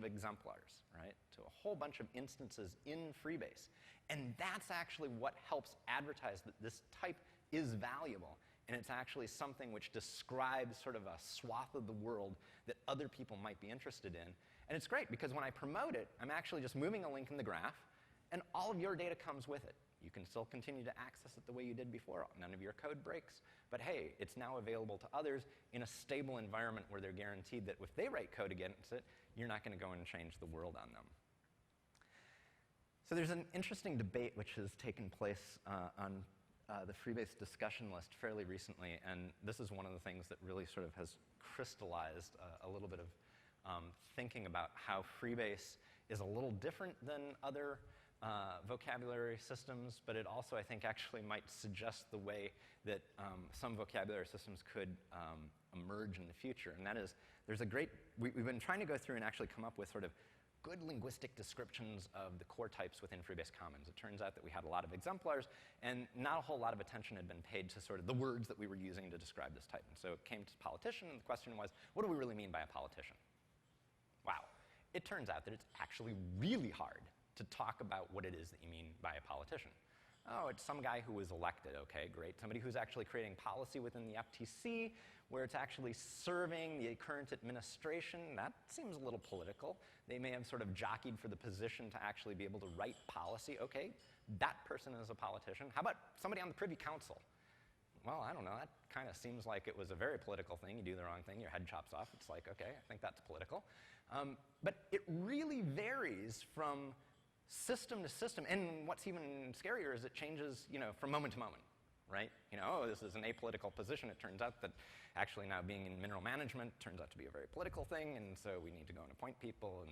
of exemplars, right, to a whole bunch of instances in Freebase. And that's actually what helps advertise that this type is valuable. And it's actually something which describes sort of a swath of the world that other people might be interested in. And it's great because when I promote it, I'm actually just moving a link in the graph, and all of your data comes with it. You can still continue to access it the way you did before. None of your code breaks. But hey, it's now available to others in a stable environment where they're guaranteed that if they write code against it, you're not going to go and change the world on them. So there's an interesting debate which has taken place on the Freebase discussion list fairly recently, and this is one of the things that really sort of has crystallized a little bit of thinking about how Freebase is a little different than other vocabulary systems, but it also, I think, actually might suggest the way that some vocabulary systems could emerge in the future. And that is, we've been trying to go through and actually come up with sort of good linguistic descriptions of the core types within Freebase Commons. It turns out that we had a lot of exemplars, and not a whole lot of attention had been paid to sort of the words that we were using to describe this type. And so it came to politician, and the question was, what do we really mean by a politician? Wow. It turns out that it's actually really hard to talk about what it is that you mean by a politician. Oh, it's some guy who was elected. Okay, great. Somebody who's actually creating policy within the FTC, where it's actually serving the current administration. That seems a little political. They may have sort of jockeyed for the position to actually be able to write policy. Okay, that person is a politician. How about somebody on the Privy Council? Well, I don't know. That kind of seems like it was a very political thing. You do the wrong thing, your head chops off. It's like, okay, I think that's political. But it really varies from system to system. And what's even scarier is it changes, from moment to moment, right? Oh, this is an apolitical position. It turns out that actually now being in mineral management turns out to be a very political thing, and so we need to go and appoint people.